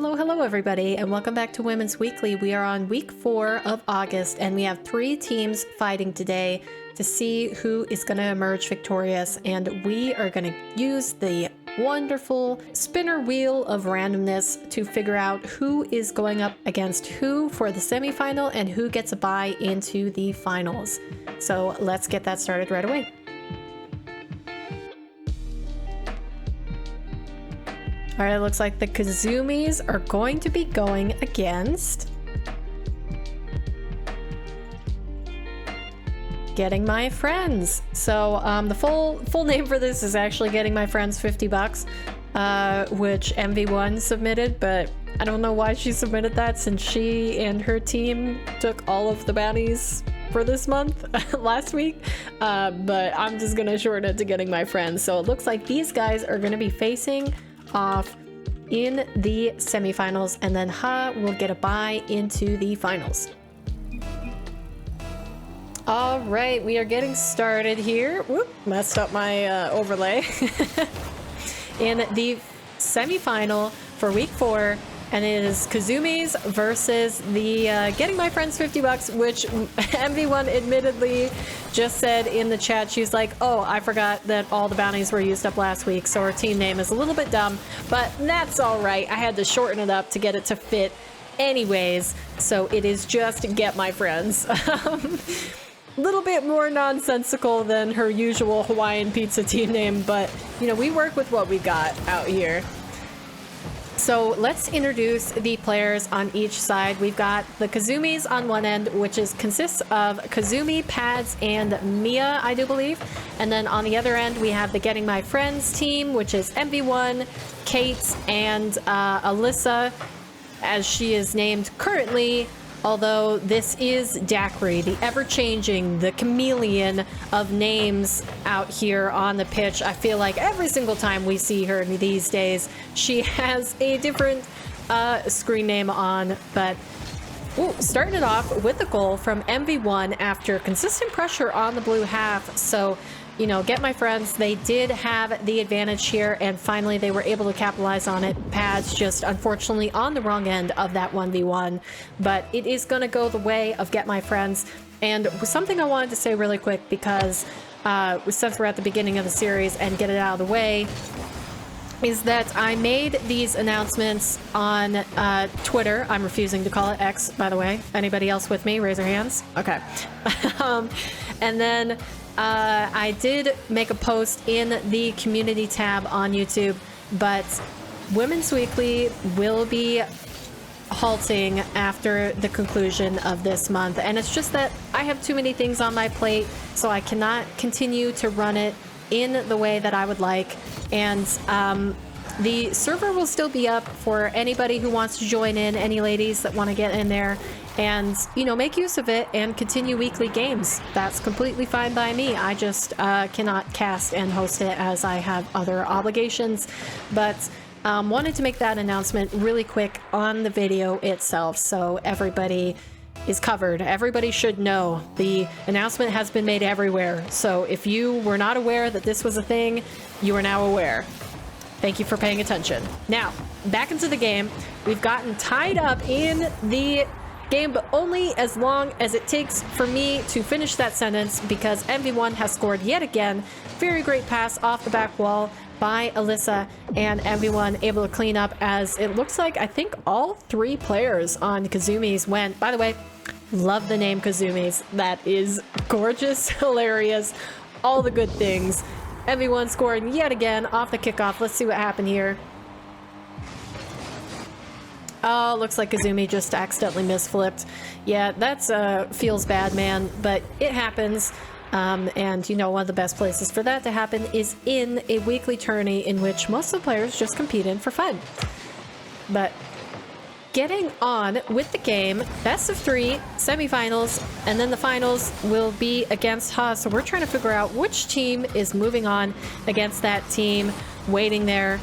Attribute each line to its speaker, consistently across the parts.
Speaker 1: Hello everybody, and welcome back to Women's Weekly. We are on week 4 of August, and we have 3 teams fighting today to see who is going to emerge victorious, and we are going to use the wonderful spinner wheel of randomness to figure out who is going up against who for the semifinal and who gets a bye into the finals. So let's get that started right away. All right, it looks like the Kazoomies are going to be going against Getting My Friends. So the full name for this is actually Getting My Friends 50 bucks, which MV1 submitted, but I don't know why she submitted that since she and her team took all of the bounties for this month last week, but I'm just gonna shorten it to Getting My Friends. So it looks like these guys are gonna be facing off in the semifinals, and then Ha will get a bye into the finals. All right, we are getting started here. Whoop, messed up my overlay. In the semifinal for week 4, and it is Kazoomies versus the Getting My Friends 50 bucks, which MV1 admittedly just said in the chat. She's like, oh, I forgot that all the bounties were used up last week, so her team name is a little bit dumb, but that's all right. I had to shorten it up to get it to fit anyways, so it is just Get My Friends. Little bit more nonsensical than her usual Hawaiian pizza team name, but you know, we work with what we got out here. So let's introduce the players on each side. We've got the Kazoomies on one end, which consists of Kazumi, Pads, and Mia, I do believe. And then on the other end, we have the Getting My Friends team, which is MV1, Kate, and Alyssa, as she is named currently. Although this is Daiquiri, the ever-changing, the chameleon of names out here on the pitch. I feel like every single time we see her these days, she has a different screen name on. But ooh, starting it off with a goal from MV1 after consistent pressure on the blue half. So, you know, Get My Friends, they did have the advantage here, and finally they were able to capitalize on it. Pads just unfortunately on the wrong end of that 1v1, but it is going to go the way of Get My Friends. And something I wanted to say really quick, because since we're at the beginning of the series and get it out of the way, is that I made these announcements on Twitter. I'm refusing to call it X, by the way. Anybody else with me? Raise your hands. Okay. And then I did make a post in the community tab on YouTube, but Women's Weekly will be halting after the conclusion of this month. And it's just that I have too many things on my plate, so I cannot continue to run it in the way that I would like. And the server will still be up for anybody who wants to join in, any ladies that want to get in there and, you know, make use of it and continue weekly games. That's completely fine by me. I just cannot cast and host it as I have other obligations. But wanted to make that announcement really quick on the video itself, so everybody is covered. Everybody should know. The announcement has been made everywhere. So if you were not aware that this was a thing, you are now aware. Thank you for paying attention. Now, back into the game. We've gotten tied up in the game, but only as long as it takes for me to finish that sentence, because MV1 has scored yet again. Very great pass off the back wall by Alyssa, and MV1 able to clean up, as it looks like I think all 3 players on Kazoomies went. By the way, love the name Kazoomies. That is gorgeous, hilarious, all the good things. MV1 scoring yet again off the kickoff. Let's see what happened here. Oh, looks like Kazumi just accidentally misflipped. Yeah, that's feels bad, man, but it happens. And you know, one of the best places for that to happen is in a weekly tourney in which most of the players just compete in for fun. But getting on with the game, best of 3 semifinals, and then the finals will be against Ha. So we're trying to figure out which team is moving on against that team waiting there.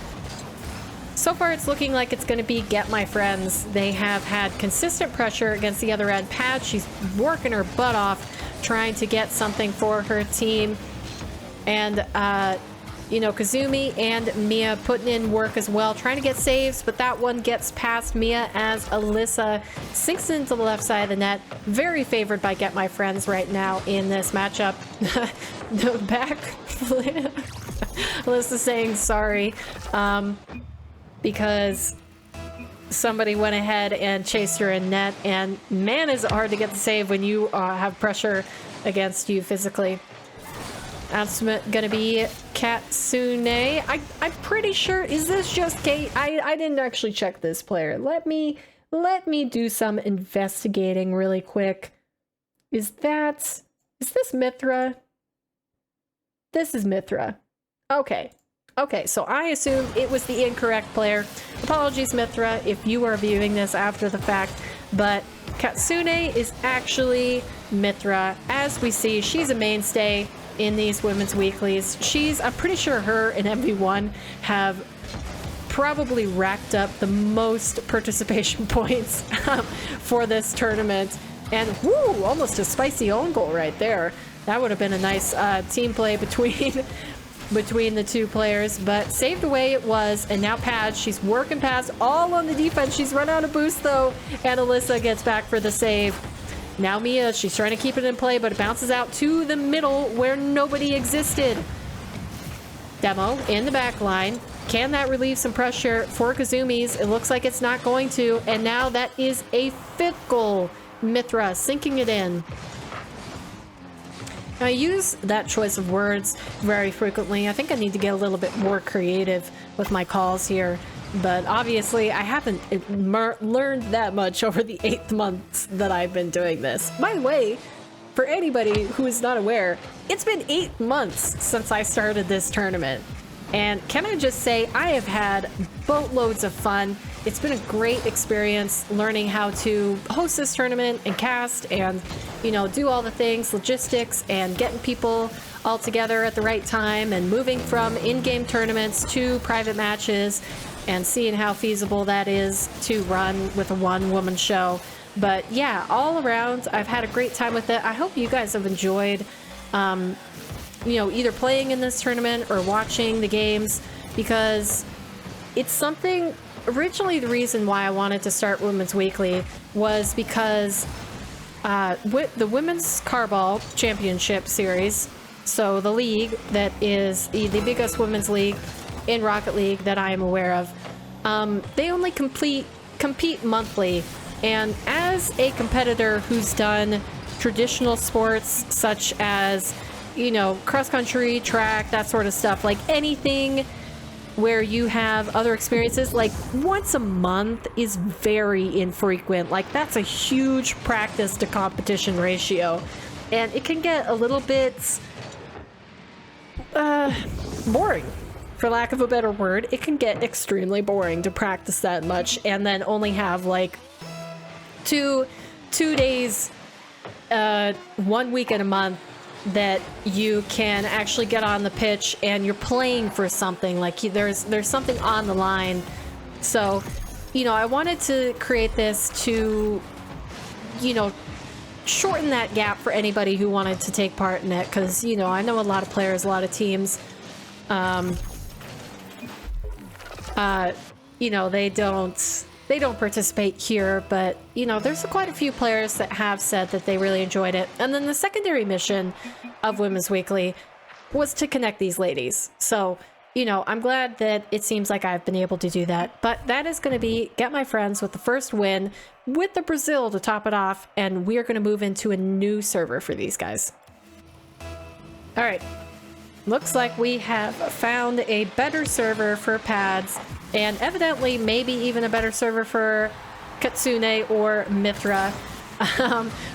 Speaker 1: So far, it's looking like it's going to be Get My Friends. They have had consistent pressure against the other end. Pad, she's working her butt off trying to get something for her team. And you know, Kazumi and Mia putting in work as well, trying to get saves, but that one gets past Mia as Alyssa sinks into the left side of the net. Very favored by Get My Friends right now in this matchup. The back flip. Alyssa saying sorry because somebody went ahead and chased her in net, and man, is it hard to get the save when you have pressure against you physically. That's gonna be Katesune. I'm pretty sure, is this just Kate? I didn't actually check this player. Let me do some investigating really quick. Is this Mithra? This is Mithra. Okay. Okay, so I assumed it was the incorrect player. Apologies, Mithra, if you are viewing this after the fact, but Katesune is actually Mithra. As we see, she's a mainstay in these women's weeklies. I'm pretty sure her and MV1 have probably racked up the most participation points for this tournament. And whoo, almost a spicy own goal right there. That would have been a nice team play between the two players, but saved away it was. And now Pad, she's working past all on the defense. She's run out of boost though, and Alyssa gets back for the save. Now Mia, she's trying to keep it in play, but it bounces out to the middle where nobody existed. Demo in the back line. Can that relieve some pressure for Kazoomies? It looks like it's not going to, and now that is a 5th goal. Mithra sinking it in. I use that choice of words very frequently. I think I need to get a little bit more creative with my calls here, but obviously I haven't learned that much over the 8 months that I've been doing this. By the way, for anybody who is not aware, it's been 8 months since I started this tournament. And can I just say, I have had boatloads of fun. It's been a great experience learning how to host this tournament and cast and, you know, do all the things, logistics, and getting people all together at the right time and moving from in-game tournaments to private matches and seeing how feasible that is to run with a one-woman show. But yeah, all around, I've had a great time with it. I hope you guys have enjoyed you know, either playing in this tournament or watching the games, because it's something. Originally, the reason why I wanted to start Women's Weekly was because the Women's Carball Championship Series, so the league that is the biggest women's league in Rocket League that I am aware of, they only compete monthly, and as a competitor who's done traditional sports such as, you know, cross-country, track, that sort of stuff, like anything where you have other experiences, like once a month is very infrequent. Like that's a huge practice to competition ratio, and it can get a little bit boring, for lack of a better word. It can get extremely boring to practice that much and then only have like two days 1 week in a month that you can actually get on the pitch and you're playing for something, like there's something on the line. So, you know, I wanted to create this to, you know, shorten that gap for anybody who wanted to take part in it, because, you know, I know a lot of players, a lot of teams, you know, they don't participate here, but, you know, there's quite a few players that have said that they really enjoyed it. And then the secondary mission of Women's Weekly was to connect these ladies. So, you know, I'm glad that it seems like I've been able to do that. But that is going to be Get My Friends with the first win with the Brazil to top it off. And we are going to move into a new server for these guys. All right. Looks like we have found a better server for pads, and evidently maybe even a better server for Katesune or Mithra.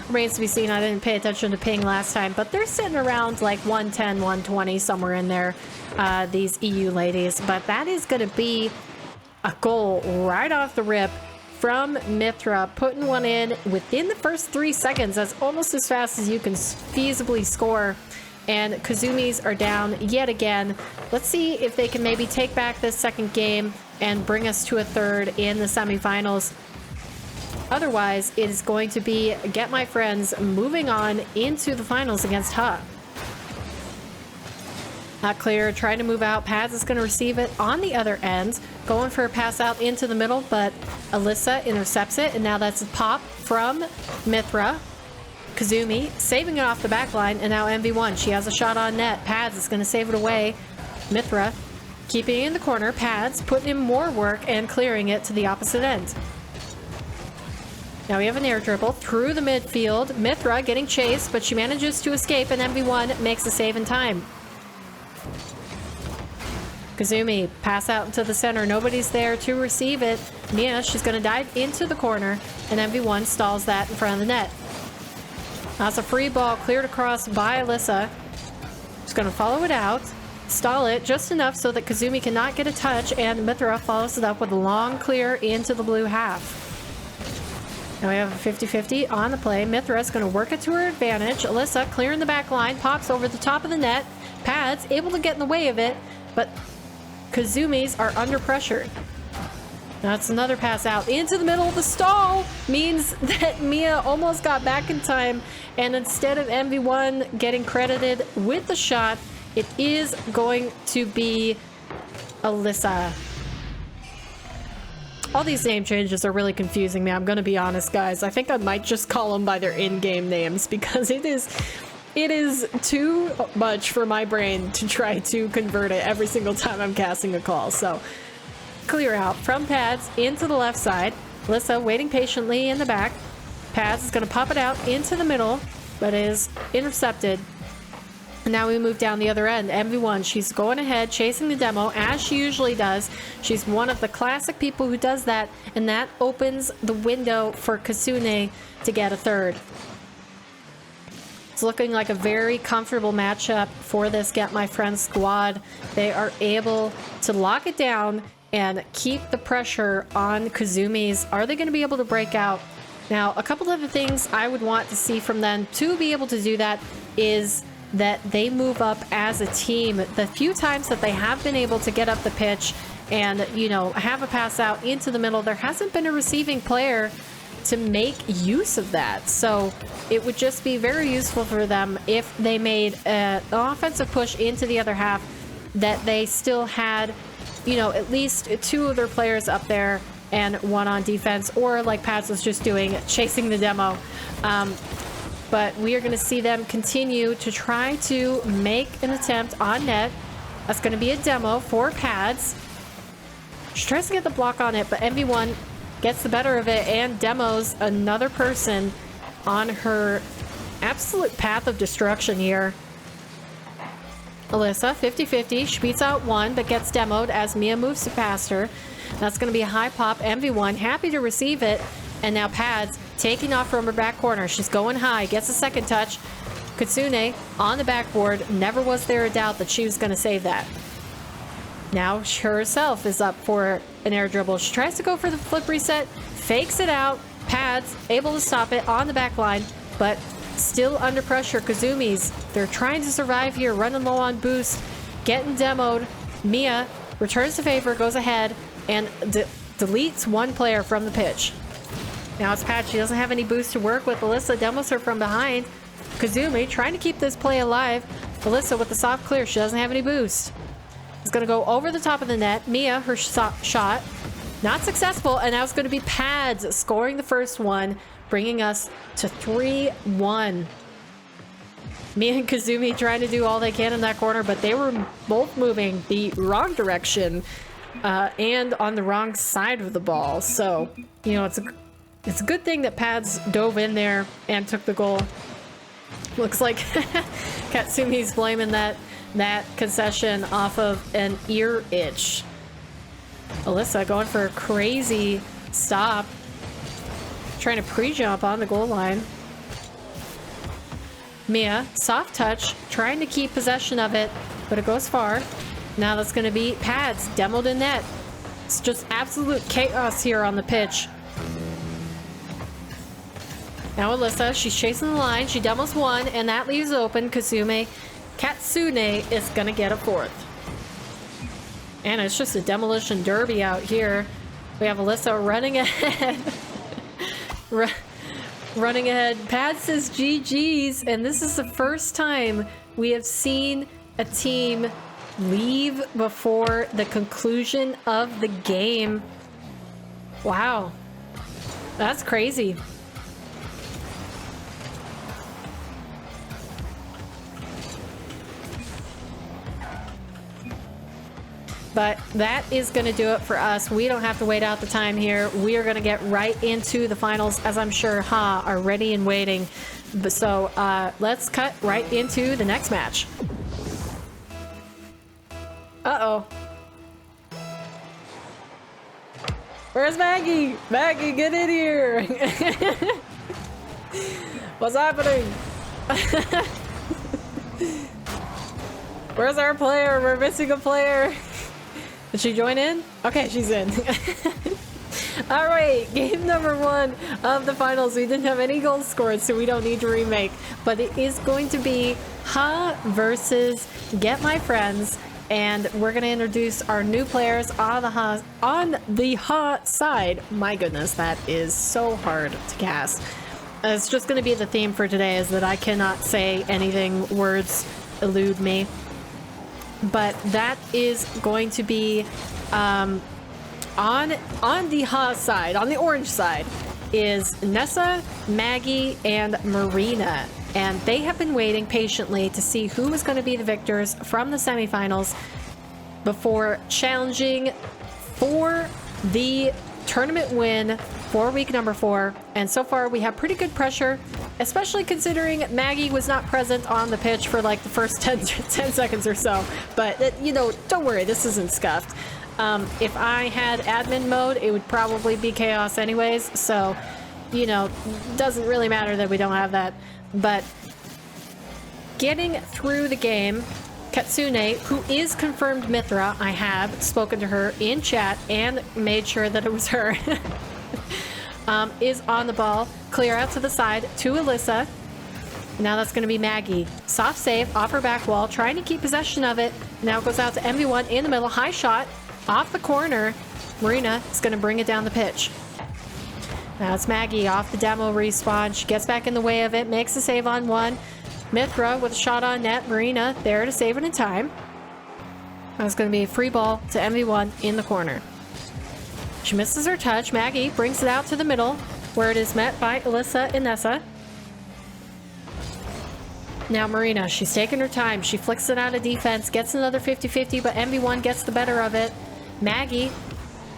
Speaker 1: Remains to be seen. I didn't pay attention to ping last time, but they're sitting around like 110, 120, somewhere in there, these EU ladies. But that is going to be a goal right off the rip from Mithra, putting one in within the first 3 seconds. That's almost as fast as you can feasibly score. And Kazoomies are down yet again. Let's see if they can maybe take back this second game and bring us to a third in the semifinals. Otherwise, it is going to be Get My Friends moving on into the finals against Ha. Not clear, trying to move out. Pads is going to receive it on the other end. Going for a pass out into the middle, but Alyssa intercepts it, and now that's a pop from Mythra. Kazumi saving it off the back line, and now MV1. She has a shot on net. Pads is going to save it away. Mythra keeping it in the corner. Pads putting in more work and clearing it to the opposite end. Now we have an air dribble through the midfield. Mythra getting chased, but she manages to escape, and MV1 makes a save in time. Kazumi, pass out into the center. Nobody's there to receive it. Mia, she's going to dive into the corner, and MV1 stalls that in front of the net. That's a free ball cleared across by Alyssa. She's going to follow it out, stall it just enough so that Kazumi cannot get a touch, and Mythra follows it up with a long clear into the blue half. Now we have a 50-50 on the play. Mythra's going to work it to her advantage. Alyssa clearing the back line, pops over the top of the net. Pads able to get in the way of it, but Kazumis are under pressure. That's another pass out into the middle. The stall means that Mia almost got back in time, and instead of MV1 getting credited with the shot, it is going to be Alyssa. All these name changes are really confusing me. I'm going to be honest, guys. I think I might just call them by their in-game names because it is too much for my brain to try to convert it every single time I'm casting a call. So clear out from Pads into the left side. Alyssa waiting patiently in the back. Pads is going to pop it out into the middle, but is intercepted. And now we move down the other end. MV1, she's going ahead, chasing the demo, as she usually does. She's one of the classic people who does that, and that opens the window for Katesune to get a third. It's looking like a very comfortable matchup for this Get My Friend squad. They are able to lock it down and keep the pressure on Kazumis. Are they going to be able to break out? Now, a couple of the things I would want to see from them to be able to do that is that they move up as a team. The few times that they have been able to get up the pitch and, you know, have a pass out into the middle, there hasn't been a receiving player to make use of that. So it would just be very useful for them if they made an offensive push into the other half, that they still had, you know, at least two of their players up there and one on defense, or like Pats was just doing, chasing the demo. But we are going to see them continue to try to make an attempt on net. That's going to be a demo for Pads. She tries to get the block on it, but MV1 gets the better of it and demos another person on her absolute path of destruction here. Alyssa, 50-50. She beats out one, but gets demoed as Mia moves past her. That's going to be a high pop. MV1 happy to receive it. And now Pads taking off from her back corner. She's going high, gets a second touch. Katesune on the backboard. Never was there a doubt that she was going to save that. Now she herself is up for an air dribble. She tries to go for the flip reset, fakes it out. Pads able to stop it on the back line, but still under pressure. Kazumis, they're trying to survive here, running low on boost, getting demoed. Mia returns the favor, goes ahead, and deletes one player from the pitch. Now it's Pat. She doesn't have any boost to work with. Alyssa demos her from behind. Kazumi trying to keep this play alive. Alyssa with the soft clear. She doesn't have any boost. It's going to go over the top of the net. Mia, her shot, not successful. And now it's going to be Pads scoring the first one, bringing us to 3-1. Mia and Kazumi trying to do all they can in that corner, but they were both moving the wrong direction and on the wrong side of the ball. So, you know, it's a good thing that Pads dove in there and took the goal. Looks like Katsumi's blaming that concession off of an ear itch. Alyssa going for a crazy stop. Trying to pre-jump on the goal line. Mia, soft touch, trying to keep possession of it, but it goes far. Now that's going to be Pads, demoed in net. It's just absolute chaos here on the pitch. Now Alyssa, she's chasing the line. She demos one, and that leaves open Katesune is going to get a fourth. And it's just a demolition derby out here. We have Alyssa running ahead. Running ahead. Pads says GG's, and this is the first time we have seen a team leave before the conclusion of the game. Wow. That's crazy. But that is going to do it for us. We don't have to wait out the time here. We are going to get right into the finals, as I'm sure Ha are ready and waiting. So let's cut right into the next match. Uh-oh. Where's Maggie? Maggie, get in here! What's happening? Where's our player? We're missing a player. Did she join in? Okay, she's in. All right, game number 1 of the finals. We didn't have any goals scored, so we don't need to remake. But it is going to be Ha versus Get My Friends. And we're going to introduce our new players on the Ha side. My goodness, that is so hard to cast. It's just going to be the theme for today, is that I cannot say anything. Words elude me. But that is going to be on the Ha side, on the orange side, is Nessa, Maggie, and Marina. And they have been waiting patiently to see who is going to be the victors from the semifinals before challenging for the tournament win for week number 4. And so far we have pretty good pressure, especially considering Maggie was not present on the pitch for like the first 10 seconds or so. But, you know, don't worry, this isn't scuffed. If I had admin mode, it would probably be chaos anyways. So, you know, doesn't really matter that we don't have that. But getting through the game, Katesune, who is confirmed Mithra, I have spoken to her in chat and made sure that it was her, is on the ball. Clear out to the side to Alyssa. Now that's going to be Maggie. Soft save off her back wall, trying to keep possession of it. Now it goes out to MV1 in the middle. High shot off the corner. Marina is going to bring it down the pitch. Now it's Maggie off the demo respawn. She gets back in the way of it, makes a save on one. Mithra with a shot on net. Marina there to save it in time. That's going to be a free ball to MV1 in the corner. She misses her touch. Maggie brings it out to the middle, where it is met by Alyssa and Nessa. Now Marina, she's taking her time. She flicks it out of defense, gets another 50-50, but MV1 gets the better of it. Maggie,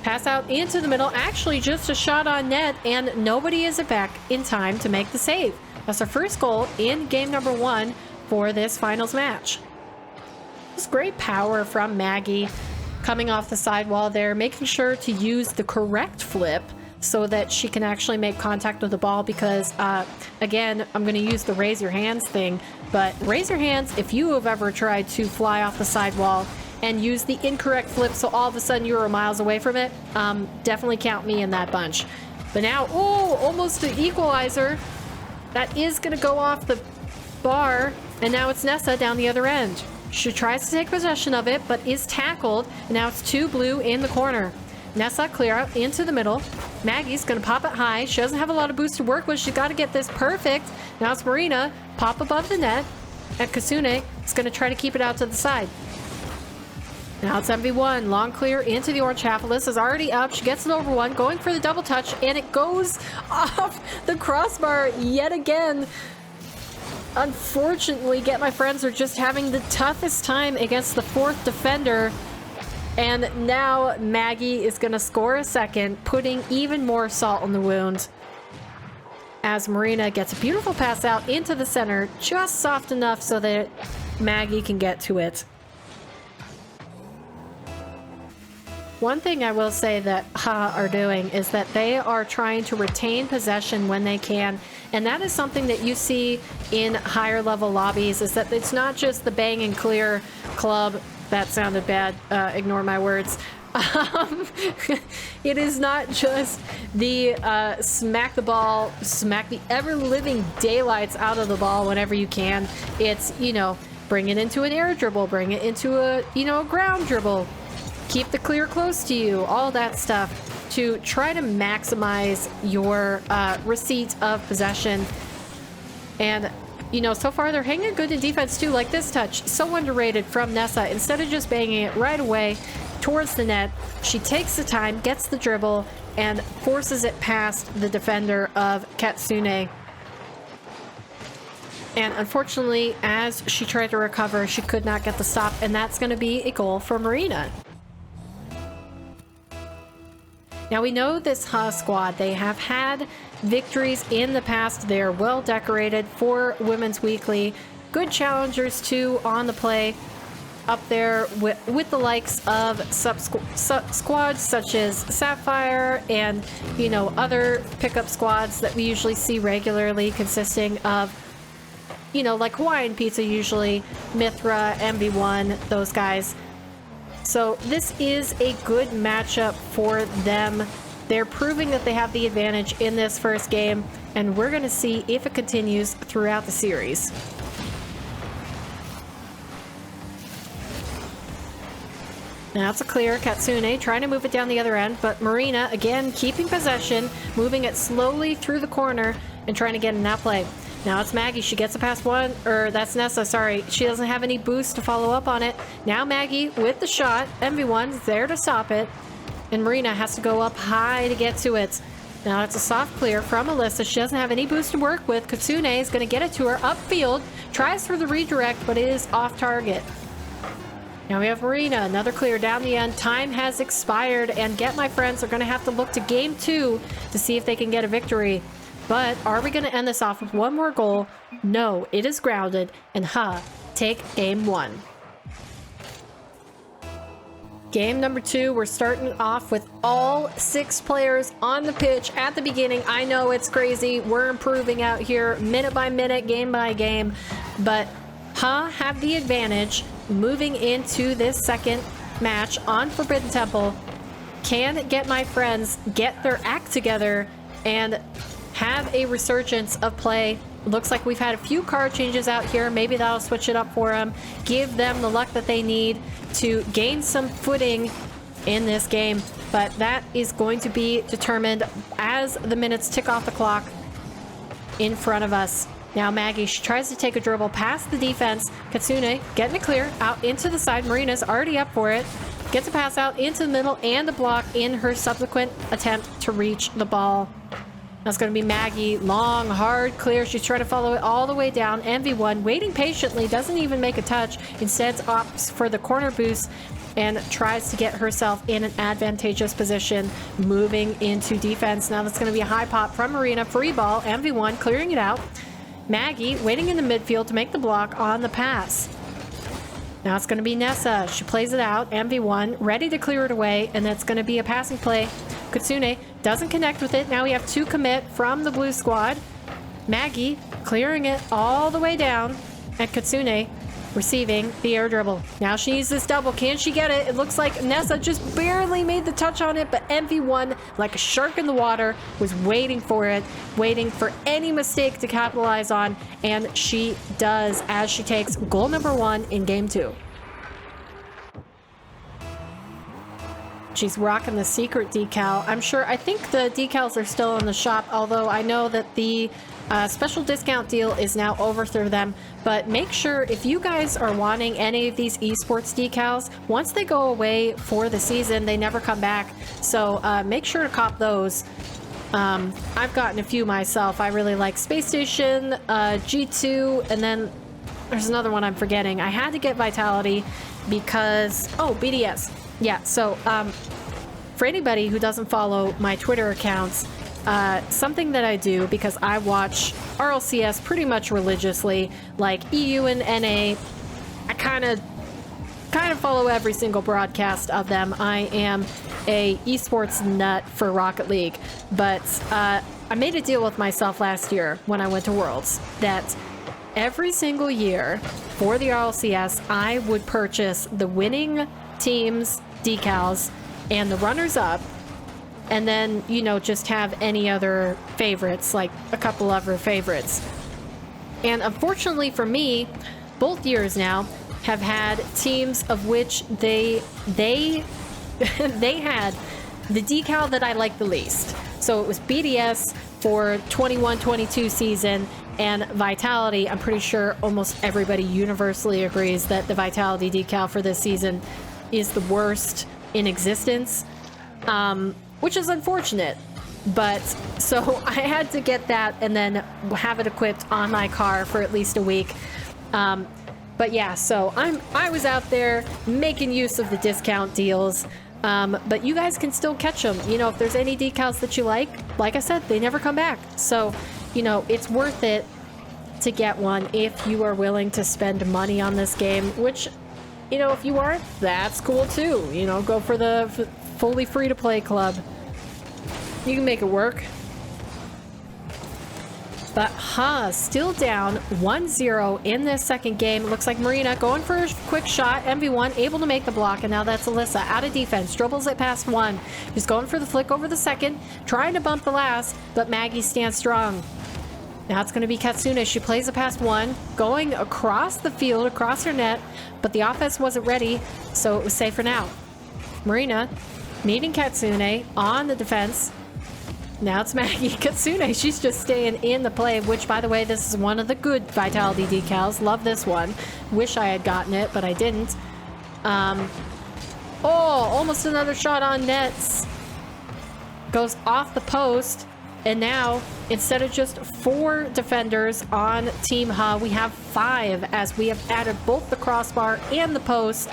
Speaker 1: pass out into the middle. Actually, just a shot on net, and nobody is back in time to make the save. That's her first goal in game number 1 for this finals match. It's great power from Maggie, coming off the sidewall there, making sure to use the correct flip so that she can actually make contact with the ball, because again, I'm going to use the raise your hands thing, but raise your hands if you have ever tried to fly off the sidewall and use the incorrect flip, so all of a sudden you're miles away from it. Definitely count me in that bunch. But now, oh, almost an equalizer. That is going to go off the bar, and now it's Nessa down the other end. She tries to take possession of it, but is tackled, and now it's 2 blue in the corner. Nessa clear out into the middle. Maggie's going to pop it high. She doesn't have a lot of boost to work with. She's got to get this perfect. Now it's Marina, pop above the net, and Katesune is going to try to keep it out to the side. Now it's MV1, long clear into the orange half. Alyssa's already up. She gets it over one, going for the double touch, and it goes off the crossbar yet again. Unfortunately, Get My Friends are just having the toughest time against the 4th defender. And now Maggie is going to score a second, putting even more salt on the wound. As Marina gets a beautiful pass out into the center, just soft enough so that Maggie can get to it. One thing I will say that Ha are doing is that they are trying to retain possession when they can, and that is something that you see in higher level lobbies, is that it's not just the bang and clear club. That sounded bad, ignore my words. It is not just the smack the ball, smack the ever-living daylights out of the ball whenever you can. It's, you know, bring it into an air dribble, bring it into a, you know, a ground dribble. Keep the clear close to you, all that stuff, to try to maximize your receipt of possession. And you know, so far they're hanging good in defense too. Like this touch, so underrated from Nessa. Instead of just banging it right away towards the net, she takes the time, gets the dribble, and forces it past the defender of Katesune. And unfortunately, as she tried to recover, she could not get the stop, and that's going to be a goal for Marina. Now we know this squad, they have had victories in the past. They're well decorated for Women's Weekly. Good challengers too on the play, up there with the likes of squads such as Sapphire and, you know, other pickup squads that we usually see regularly, consisting of, you know, like Hawaiian Pizza usually, Mithra, MV1, those guys. So this is a good matchup for them. They're proving that they have the advantage in this first game, and we're going to see if it continues throughout the series. Now it's a clear. Katesune trying to move it down the other end, but Marina, again, keeping possession, moving it slowly through the corner and trying to get in that play. Now it's Maggie. She gets a past one, or that's Nessa, sorry. She doesn't have any boost to follow up on it. Now Maggie with the shot. MV1's there to stop it. And Marina has to go up high to get to it. Now it's a soft clear from Alyssa. She doesn't have any boost to work with. Katesune is going to get it to her upfield. Tries for the redirect, but it is off target. Now we have Marina. Another clear down the end. Time has expired, and Get My Friends are going to have to look to game 2 to see if they can get a victory. But are we going to end this off with one more goal? No, it is grounded, and take game 1. Game number 2, we're starting off with all 6 players on the pitch at the beginning. I know it's crazy. We're improving out here minute by minute, game by game, but have the advantage moving into this second match on Forbidden Temple. Can Get My Friends get their act together and have a resurgence of play? Looks like we've had a few card changes out here. Maybe that'll switch it up for them, give them the luck that they need to gain some footing in this game. But that is going to be determined as the minutes tick off the clock in front of us. Now Maggie, she tries to take a dribble past the defense. Katesune getting it clear out into the side. Marina's already up for it. Gets a pass out into the middle and a block in her subsequent attempt to reach the ball. That's going to be Maggie. Long, hard clear. She's trying to follow it all the way down. MV1 waiting patiently, doesn't even make a touch. Instead opts for the corner boost and tries to get herself in an advantageous position, moving into defense. Now that's going to be a high pop from Marina. Free ball. MV1 clearing it out. Maggie waiting in the midfield to make the block on the pass. Now it's going to be Nessa. She plays it out. MV1 ready to clear it away, and that's going to be a passing play. Katesune doesn't connect with it. Now we have 2 commit from the blue squad. Maggie clearing it all the way down, and Katesune receiving the air dribble. Now she needs this double. Can she get it? It looks like Nessa just barely made the touch on it, but MV1, like a shark in the water, was waiting for it, waiting for any mistake to capitalize on, and she does, as she takes goal number 1 in game 2. She's rocking the secret decal. I think the decals are still in the shop, although I know that the special discount deal is now over through them. But make sure, if you guys are wanting any of these esports decals, once they go away for the season, they never come back. So make sure to cop those. I've gotten a few myself. I really like Space Station, G2, and then there's another one I'm forgetting. I had to get Vitality because, oh, BDS. Yeah, so for anybody who doesn't follow my Twitter accounts, something that I do, because I watch RLCS pretty much religiously, like EU and NA, I kind of follow every single broadcast of them. I am a esports nut for Rocket League, but I made a deal with myself last year when I went to Worlds that every single year for the RLCS, I would purchase the winning teams decals and the runners up, and then, you know, just have any other favorites, like a couple other favorites. And unfortunately for me, both years now have had teams of which they had the decal that I like the least. So it was BDS for 21-22 season, and Vitality. I'm pretty sure almost everybody universally agrees that the Vitality decal for this season is the worst in existence, which is unfortunate. But so I had to get that and then have it equipped on my car for at least a week. But yeah, so I was out there making use of the discount deals. But you guys can still catch them. You know, if there's any decals that you like I said, they never come back. So, you know, it's worth it to get one if you are willing to spend money on this game, which, you know, if you aren't, that's cool too. You know, go for the fully free-to-play club. You can make it work. But still down 1-0 in this second game. It looks like Marina going for a quick shot. MV1 able to make the block, and now that's Alyssa out of defense. Dribbles it past one. She's going for the flick over the second, trying to bump the last, but Maggie stands strong. Now it's going to be Katesune. She plays it past one, going across the field, across her net, but the offense wasn't ready, so it was safe for now. Marina meeting Katesune on the defense. Now it's Maggie. Katesune, she's just staying in the play, which, by the way, this is one of the good Vitality decals. Love this one. Wish I had gotten it, but I didn't. Oh, almost another shot on nets. Goes off the post, and now, instead of just 4 defenders on Team Ha, we have 5, as we have added both the crossbar and the post,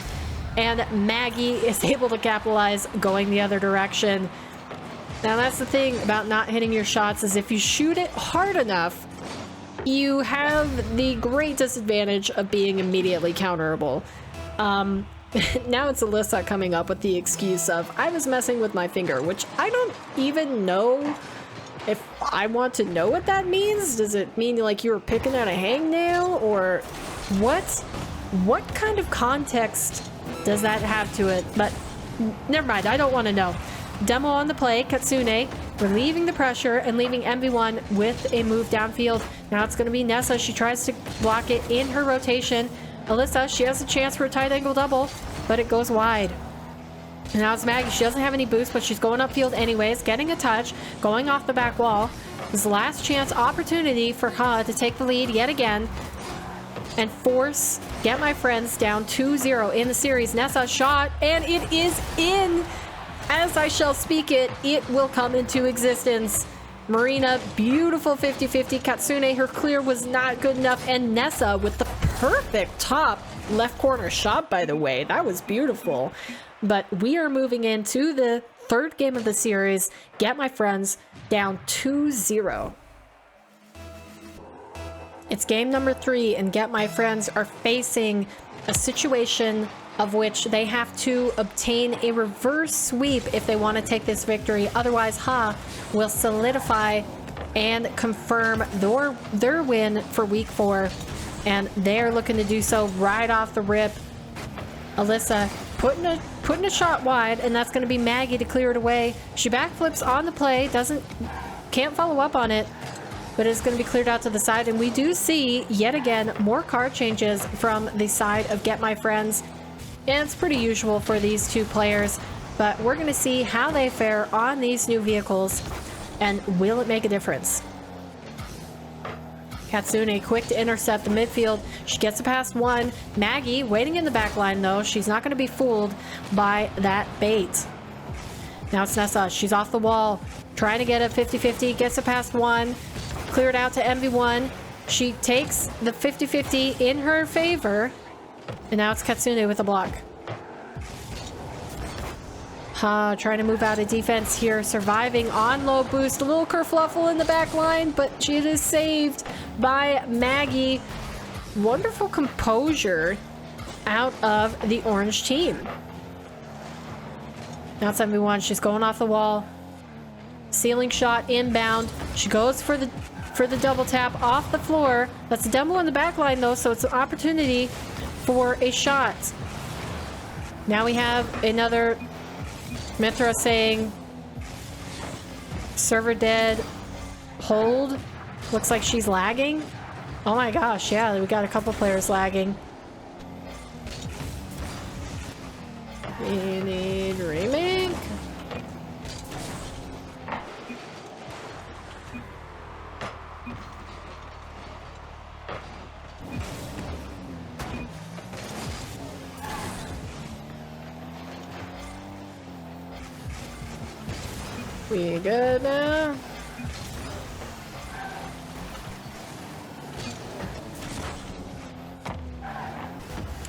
Speaker 1: and Maggie is able to capitalize going the other direction. Now that's the thing about not hitting your shots, is if you shoot it hard enough, you have the great disadvantage of being immediately counterable. Now it's Alyssa coming up with the excuse of, I was messing with my finger, which I don't even know if I want to know what that means. Does it mean like you were picking at a hangnail, or what kind of context does that have to it? But never mind, I don't want to know. Demo on the play, Katesune relieving the pressure and leaving MV1 with a move downfield. Now it's going to be Nessa. She tries to block it in her rotation. Alyssa, she has a chance for a tight angle double, but it goes wide. And now it's Maggie. She doesn't have any boost, but she's going upfield anyways, getting a touch, going off the back wall. This is the last chance opportunity for Ha to take the lead yet again and force Get My Friends down 2-0 in the series. Nessa shot, and it is in. As I shall speak it, it will come into existence. Marina, beautiful 50-50. Katesune, her clear was not good enough. And Nessa with the perfect top left corner shot, by the way. That was beautiful. But we are moving into the third game of the series. Get My Friends down 2-0. It's game number 3, and Get My Friends are facing a situation of which they have to obtain a reverse sweep if they want to take this victory. Otherwise, Ha will solidify and confirm their win for week 4, and they're looking to do so right off the rip. Alyssa putting a shot wide, and that's going to be Maggie to clear it away. She backflips on the play, can't follow up on it, but it's going to be cleared out to the side, and we do see yet again more car changes from the side of Get My Friends. And it's pretty usual for these two players, but we're going to see how they fare on these new vehicles, and will it make a difference? Katesune quick to intercept the midfield. She gets it past one. Maggie waiting in the back line, though. She's not going to be fooled by that bait. Now it's Nessa. She's off the wall, trying to get a 50-50. Gets it past one. Cleared out to MV1. She takes the 50-50 in her favor. And now it's Katesune with a block. Trying to move out of defense here. Surviving on low boost. A little kerfluffle in the back line, but she is saved by Maggie. Wonderful composure out of the orange team. Now it's MV1. She's going off the wall. Ceiling shot inbound. She goes for the double tap off the floor. That's a demo in the back line, though, so it's an opportunity for a shot. Now we have another Mithra saying server dead, hold. Looks like she's lagging. Oh my gosh, yeah, we got a couple players lagging. We need remake. You good now?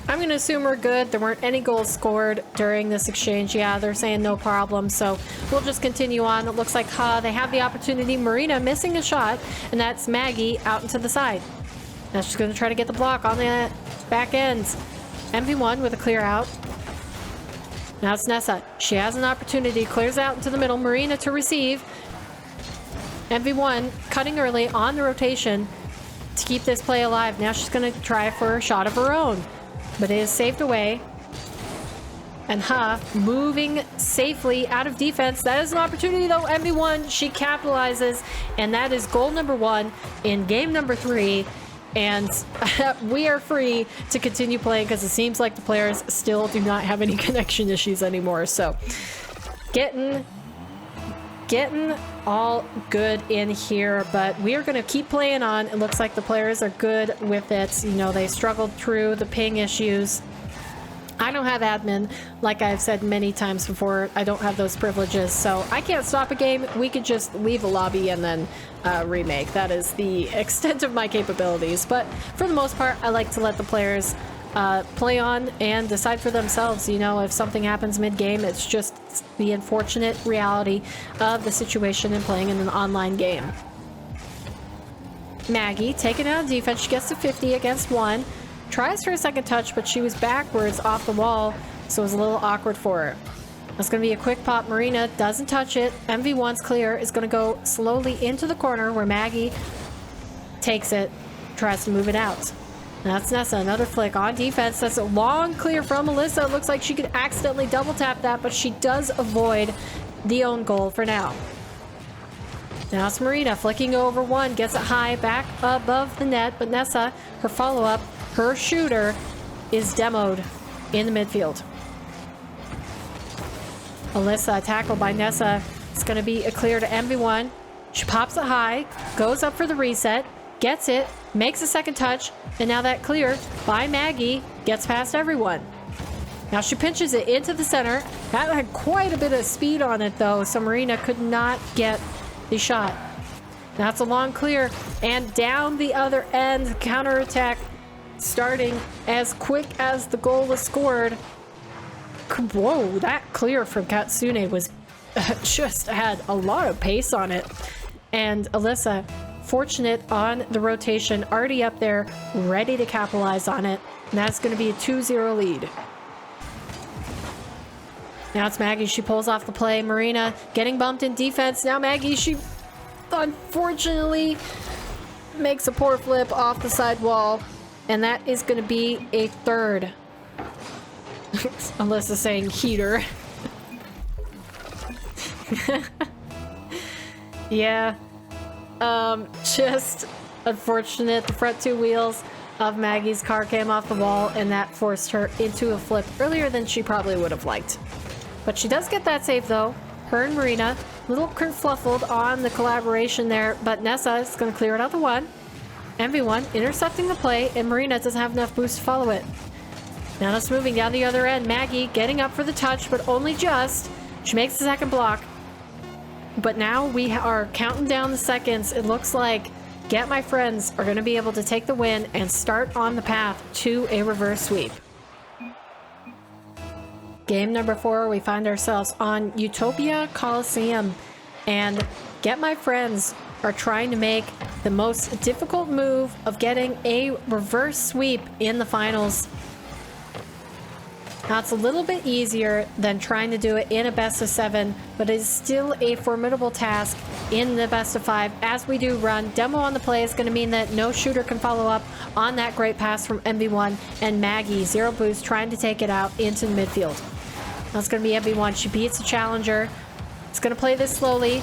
Speaker 1: I'm gonna assume we're good. There weren't any goals scored during this exchange. Yeah, they're saying no problem, so we'll just continue on. It looks like they have the opportunity. Marina missing a shot, and that's Maggie out into the side. Now she's gonna try to get the block on the back ends. MV1 with a clear out. Now it's Nessa. She has an opportunity, clears out into the middle. Marina to receive. MV1 cutting early on the rotation to keep this play alive. Now she's gonna try for a shot of her own. But it is saved away. And moving safely out of defense. That is an opportunity though. MV1, she capitalizes. And that is goal number 1 in game number 3. And we are free to continue playing because it seems like the players still do not have any connection issues anymore. So getting all good in here, but we are going to keep playing on. It looks like the players are good with it. You know, they struggled through the ping issues. I don't have admin, like I've said many times before. I don't have those privileges, so I can't stop a game. We could just leave a lobby and then remake. That is the extent of my capabilities, but for the most part, I like to let the players play on and decide for themselves. You know, if something happens mid-game, it's just the unfortunate reality of the situation and playing in an online game. Maggie taken out of defense. She gets to 50 against 1. Tries for a second touch, but she was backwards off the wall, so it was a little awkward for her. That's going to be a quick pop. Marina doesn't touch it. MV1's clear. Is going to go slowly into the corner where Maggie takes it, tries to move it out. That's Nessa, another flick on defense. That's a long clear from Alyssa. It looks like she could accidentally double tap that, but she does avoid the own goal for now. Now it's Marina flicking over 1, gets it high back above the net, but Nessa, her follow-up, her shooter, is demoed in the midfield. Alyssa tackled by Nessa. It's going to be a clear to MV1. She pops it high, goes up for the reset, gets it, makes a second touch, and now that clear by Maggie gets past everyone. Now she pinches it into the center. That had quite a bit of speed on it though, so Marina could not get the shot. Now it's a long clear, and down the other end, counterattack starting as quick as the goal was scored. Whoa, that clear from Katesune was just had a lot of pace on it. And Alyssa, fortunate on the rotation, already up there, ready to capitalize on it. And that's going to be a 2-0 lead. Now it's Maggie. She pulls off the play. Marina getting bumped in defense. Now Maggie, she unfortunately makes a poor flip off the side wall. And that is going to be a third. Alyssa saying heater. Yeah. Just unfortunate. The front 2 wheels of Maggie's car came off the wall, and that forced her into a flip earlier than she probably would have liked. But she does get that save though. Her and Marina, a little kerfluffled on the collaboration there, but Nessa is going to clear it out the 1. MV1 intercepting the play, and Marina doesn't have enough boost to follow it. Now it's moving down the other end. Maggie getting up for the touch, but only just. She makes the second block. But now we are counting down the seconds. It looks like Get My Friends are going to be able to take the win and start on the path to a reverse sweep. Game number 4, we find ourselves on Utopia Coliseum, and Get My Friends are trying to make the most difficult move of getting a reverse sweep in the finals. Now it's a little bit easier than trying to do it in a best of 7, but it is still a formidable task in the best of 5. As we do run demo on the play, is going to mean that no shooter can follow up on that great pass from MV1, and Maggie, 0 boost, trying to take it out into the midfield. Now it's going to be MV1. She beats the challenger. It's going to play this slowly,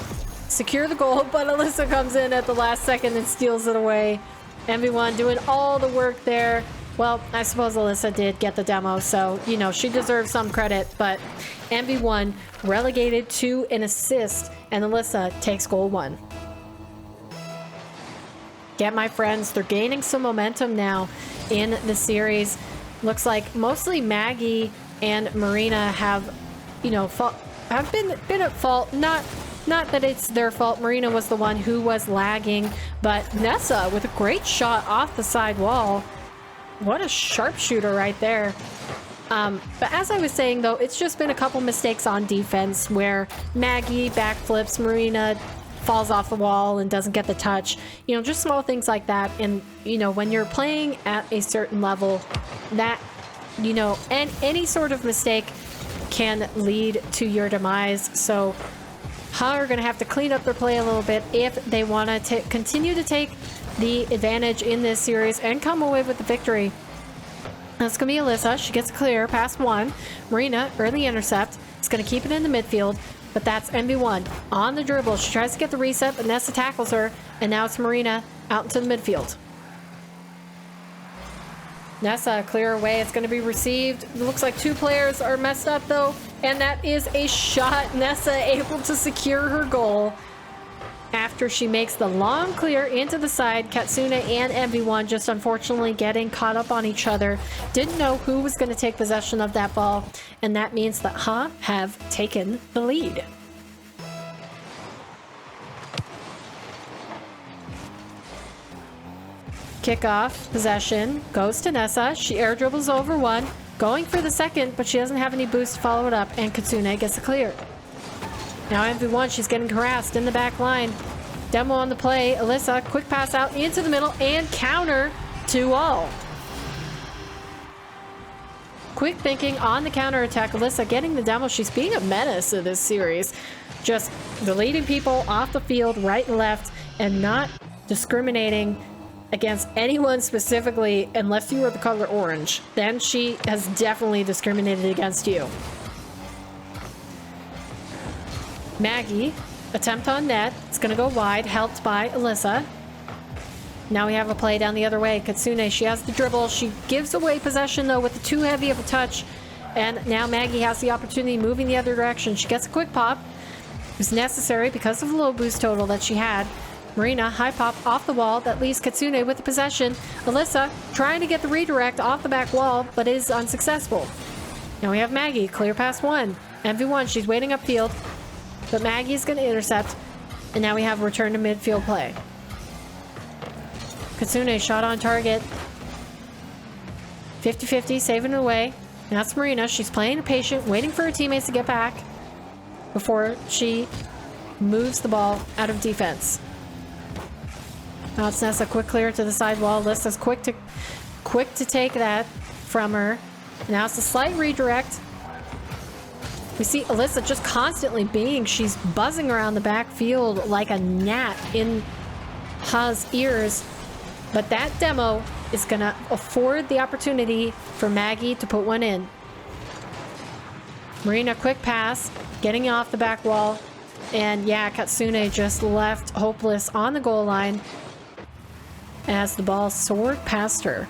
Speaker 1: secure the goal, but Alyssa comes in at the last second and steals it away. MV1 doing all the work there. Well, I suppose Alyssa did get the demo, so, you know, she deserves some credit, but MV1 relegated to an assist, and Alyssa takes goal 1. Get My Friends, they're gaining some momentum now in the series. Looks like mostly Maggie and Marina have, you know, been at fault, not Not that it's their fault. Marina was the one who was lagging, but Nessa with a great shot off the side wall. What a sharpshooter right there. But as I was saying, though, it's just been a couple mistakes on defense where Maggie backflips, Marina falls off the wall and doesn't get the touch. You know, just small things like that. And, you know, when you're playing at a certain level, that, you know, and any sort of mistake can lead to your demise. So are going to have to clean up their play a little bit if they want to continue to take the advantage in this series and come away with the victory. That's going to be Alyssa. She gets clear past one. Marina, early intercept. It's going to keep it in the midfield, but that's MB1 on the dribble. She tries to get the reset, but Nessa tackles her, and now it's Marina out into the midfield. Nessa, clear away. It's going to be received. It looks like two players are messed up, though, and that is a shot. Nessa able to secure her goal after she makes the long clear into the side. Katesune and MV1 just unfortunately getting caught up on each other. Didn't know who was going to take possession of that ball, and that means that have taken the lead. Kickoff, possession, goes to Nessa. She air dribbles over one, going for the second, but she doesn't have any boost to follow it up, and Katesune gets a clear. Now MV1, she's getting harassed in the back line. Demo on the play. Alyssa, quick pass out into the middle and counter 2-0. Quick thinking on the counter attack. Alyssa getting the demo. She's being a menace in this series. Just deleting people off the field right and left and not discriminating against anyone specifically unless you were the color orange. Then she has definitely discriminated against you. Maggie, attempt on net. It's going to go wide, helped by Alyssa. Now we have a play down the other way. Katesune, she has the dribble. She gives away possession, though, with too heavy of a touch. And now Maggie has the opportunity moving the other direction. She gets a quick pop. It was necessary because of the low boost total that she had. Marina, high pop off the wall. That leaves Katesune with the possession. Alyssa trying to get the redirect off the back wall, but is unsuccessful. Now we have Maggie, clear past one. MV1, she's waiting upfield. But Maggie's going to intercept, and now we have a return to midfield play. Katesune shot on target. 50-50, saving it away. Now it's Marina. She's playing patient, waiting for her teammates to get back before she moves the ball out of defense. Now it's Nessa, quick clear to the side wall. Alyssa's quick to take that from her. Now it's a slight redirect. We see Alyssa just constantly she's buzzing around the backfield like a gnat in Ha's ears. But that demo is going to afford the opportunity for Maggie to put one in. Marina, quick pass, getting off the back wall. And yeah, Katesune just left hopeless on the goal line as the ball soared past her.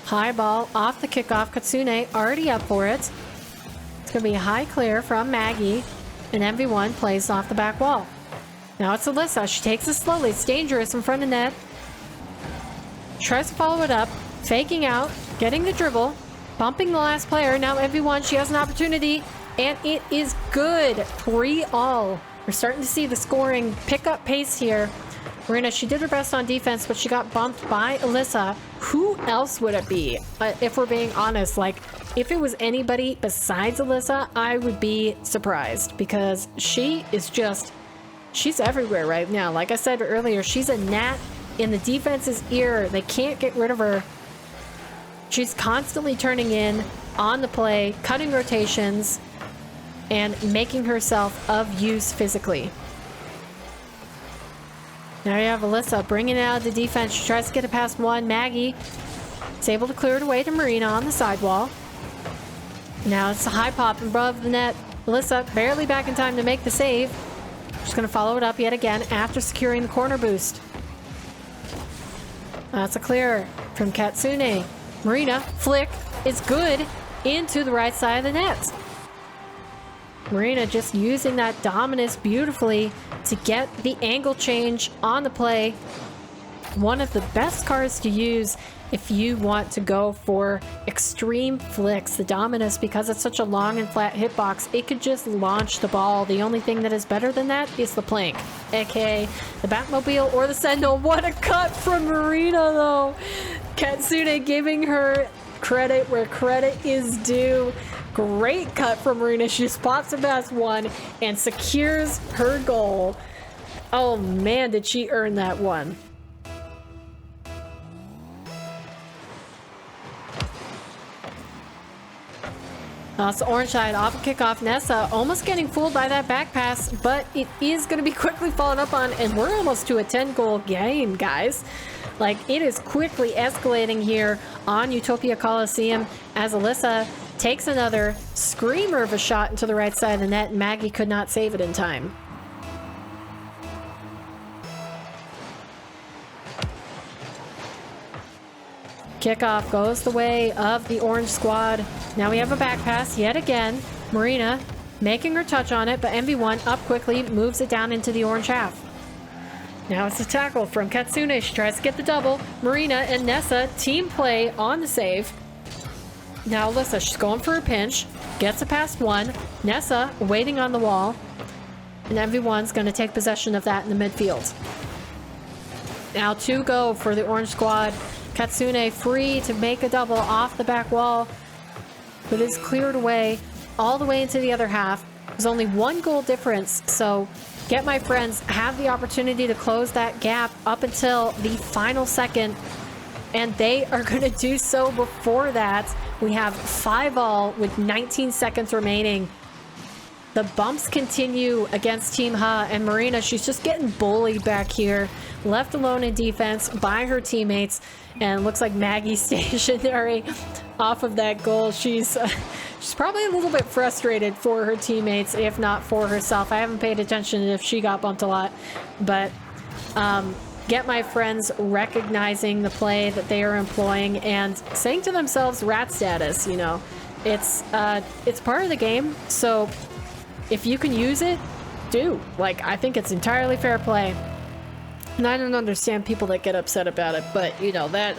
Speaker 1: High ball off the kickoff. Katesune already up for it. It's going to be a high clear from Maggie. And MV1 plays off the back wall. Now it's Alyssa. She takes it slowly. It's dangerous in front of net. Tries to follow it up. Faking out. Getting the dribble. Bumping the last player. Now MV1, she has an opportunity. And it is good. 3-all. We're starting to see the scoring pick up pace here. Marina, she did her best on defense, but she got bumped by Alyssa. Who else would it be? If we're being honest, like, if it was anybody besides Alyssa, I would be surprised because she is just, she's everywhere right now. Like I said earlier, she's a gnat in the defense's ear. They can't get rid of her. She's constantly turning in on the play, cutting rotations, and making herself of use physically. Now you have Alyssa bringing it out of the defense. She tries to get it past one. Maggie is able to clear it away to Marina on the sidewall. Now it's a high pop above the net. Alyssa barely back in time to make the save. She's going to follow it up yet again after securing the corner boost. That's a clear from Katesune. Marina, flick, is good into the right side of the net. Marina just using that dominance beautifully to get the angle change on the play. one of the best cards to use if you want to go for extreme flicks. The Dominus, because it's such a long and flat hitbox, it could just launch the ball. The only thing that is better than that is the plank, aka the Batmobile or the Sentinel. What a cut from Marina though! Katesune giving her credit where credit is due. Great cut from Marina. She just pops a past one and secures her goal. Oh man, did she earn that one. So orange side off a kickoff. Nessa almost getting fooled by that back pass, but it is going to be quickly followed up on, and we're almost to a 10-goal game, guys. Like, it is quickly escalating here on Utopia Coliseum as Alyssa takes another screamer of a shot into the right side of the net, and Maggie could not save it in time. Kickoff goes the way of the orange squad. Now we have a back pass yet again. Marina making her touch on it, but MV1 up quickly, moves it down into the orange half. Now it's a tackle from Katesune. She tries to get the double. Marina and Nessa team play on the save. Now Alyssa, she's going for a pinch. Gets a past one. Nessa waiting on the wall. And MV1's going to take possession of that in the midfield. Now 2 go for the orange squad. Katesune free to make a double off the back wall, but it's cleared away all the way into the other half. There's only 1 goal difference, so Get My Friends have the opportunity to close that gap up until the final second, and they are going to do so before that. We have 5-all with 19 seconds remaining. The bumps continue against Team Ha, and Marina, she's just getting bullied back here, left alone in defense by her teammates, and looks like Maggie stationary off of that goal. She's probably a little bit frustrated for her teammates, if not for herself. I haven't paid attention if she got bumped a lot, but Get My Friends recognizing the play that they are employing and saying to themselves, rat status, you know. It's part of the game, so if you can use it, do. Like, I think it's entirely fair play. And I don't understand people that get upset about it, but, you know, that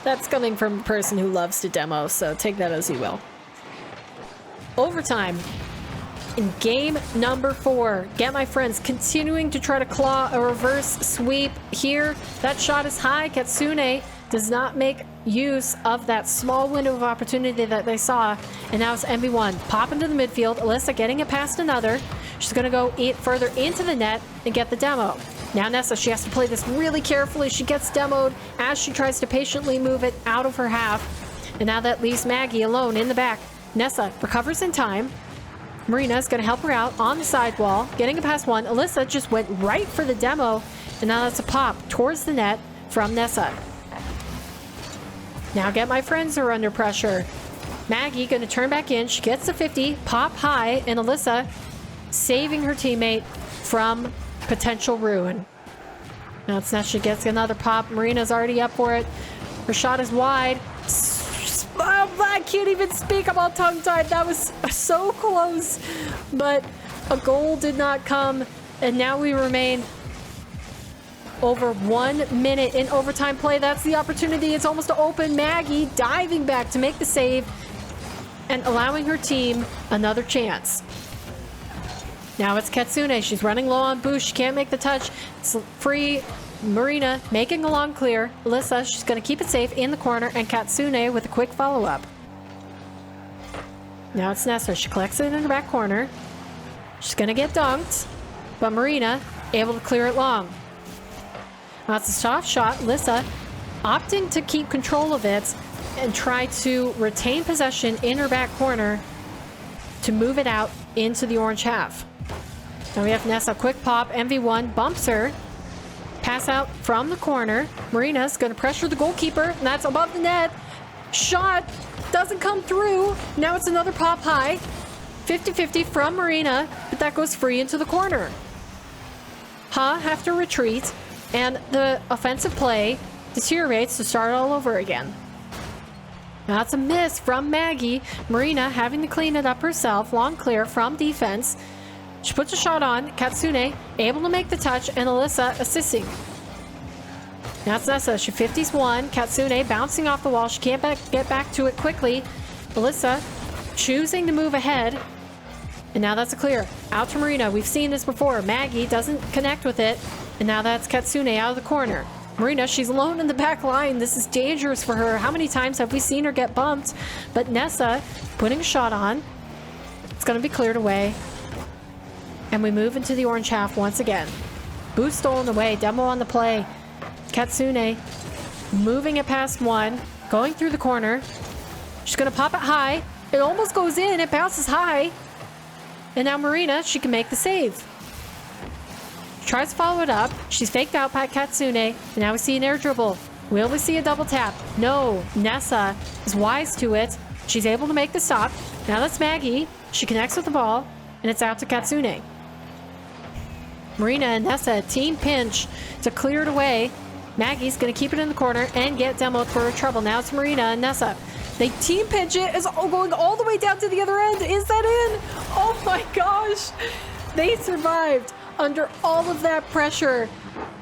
Speaker 1: that's coming from a person who loves to demo, so take that as you will. Overtime. In game number 4, Get My Friends continuing to try to claw a reverse sweep here. That shot is high. Katesune does not make use of that small window of opportunity that they saw, and now it's MV1 pop into the midfield. Alyssa getting it past another. She's gonna go further into the net and get the demo. Now Nessa, she has to play this really carefully. She gets demoed as she tries to patiently move it out of her half, and now that leaves Maggie alone in the back. Nessa recovers in time. Marina's gonna help her out on the sidewall, getting a past one. Alyssa just went right for the demo, and now that's a pop towards the net from Nessa. Now Get My Friends are under pressure. Maggie gonna turn back in. She gets the 50, pop high, and Alyssa saving her teammate from potential ruin. Now it's Nessa, she gets another pop. Marina's already up for it. Her shot is wide. Oh, I can't even speak. I'm all tongue-tied. That was so close, but a goal did not come, and now we remain over 1 minute in overtime play. That's the opportunity. It's almost open. Maggie diving back to make the save and allowing her team another chance. Now it's Katesune. She's running low on boost. She can't make the touch. It's free. Marina making a long clear. Alyssa, she's going to keep it safe in the corner, and Katesune with a quick follow-up. Now it's Nessa. She collects it in the back corner. She's going to get dunked, but Marina able to clear it long. That's a soft shot. Alyssa opting to keep control of it and try to retain possession in her back corner to move it out into the orange half. Now we have Nessa, quick pop, MV1 bumps her. Pass out from the corner. Marina's going to pressure the goalkeeper, and that's above the net. Shot doesn't come through. Now it's another pop high. 50-50 from Marina, but that goes free into the corner. Have to retreat, and the offensive play deteriorates to start all over again. Now that's a miss from Maggie. Marina having to clean it up herself. Long clear from defense. She puts a shot on. Katesune able to make the touch, and Alyssa assisting. Now it's Nessa. She 50s one. Katesune bouncing off the wall. She can't get back to it quickly. Alyssa choosing to move ahead. And now that's a clear. Out to Marina. We've seen this before. Maggie doesn't connect with it. And now that's Katesune out of the corner. Marina, she's alone in the back line. This is dangerous for her. How many times have we seen her get bumped? But Nessa putting a shot on. It's going to be cleared away. And we move into the orange half once again. Boost stolen away. Demo on the play. Katesune moving it past one. Going through the corner. She's going to pop it high. It almost goes in. It bounces high. And now Marina, she can make the save. Tries to follow it up. She's faked out by Katesune. And now we see an air dribble. Will we see a double tap? No. Nessa is wise to it. She's able to make the stop. Now that's Maggie. She connects with the ball. And it's out to Katesune. Marina and Nessa, team pinch to clear it away. Maggie's going to keep it in the corner and get demoed for trouble. Now it's Marina and Nessa. They team pinch it. It's going all the way down to the other end. Is that in? Oh my gosh. They survived under all of that pressure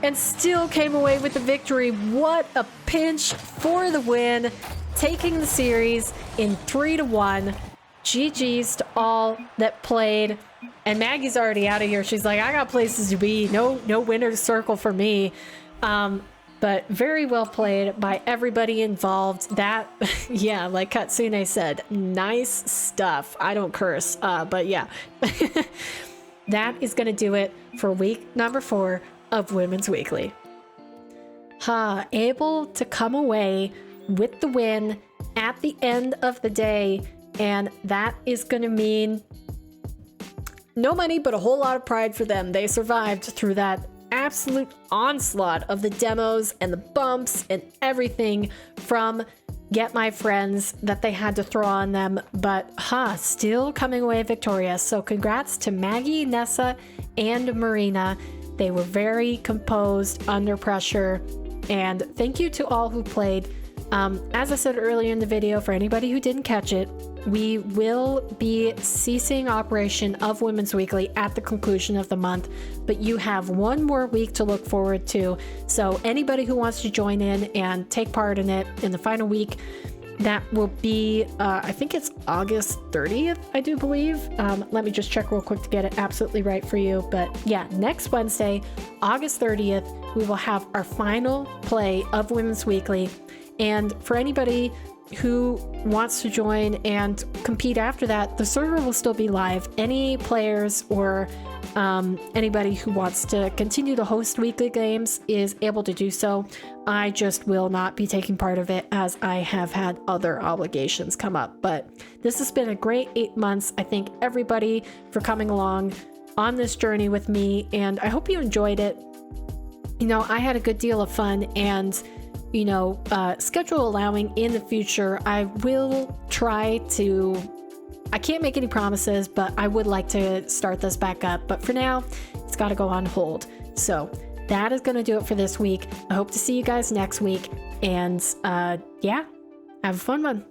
Speaker 1: and still came away with the victory. What a pinch for the win, taking the series in 3-1. GG's to all that played. And Maggie's already out of here. She's like, I got places to be. No winner's circle for me. But very well played by everybody involved. That, yeah, like Katesune said, nice stuff. I don't curse, but yeah. That is going to do it for week number 4 of Women's Weekly. Able to come away with the win at the end of the day. And that is going to mean no money, but a whole lot of pride for them. They survived through that absolute onslaught of the demos and the bumps and everything from Get My Friends that they had to throw on them, but still coming away victorious. So congrats to Maggie, Nessa, and Marina. They were very composed under pressure, and thank you to all who played. As I said earlier in the video, for anybody who didn't catch it, we will be ceasing operation of Women's Weekly at the conclusion of the month, but you have one more week to look forward to. So anybody who wants to join in and take part in it in the final week, that will be, I think it's August 30th, I do believe. Let me just check real quick to get it absolutely right for you. But yeah, next Wednesday, August 30th, we will have our final play of Women's Weekly. And for anybody who wants to join and compete after that, the server will still be live. Any players or anybody who wants to continue to host weekly games is able to do so. I just will not be taking part of it as I have had other obligations come up. But this has been a great 8 months. I thank everybody for coming along on this journey with me, and I hope you enjoyed it. You know, I had a good deal of fun, and you know, schedule allowing in the future, I will try to, I can't make any promises, but I would like to start this back up. But for now, it's got to go on hold. So that is going to do it for this week. I hope to see you guys next week. And yeah, have a fun one.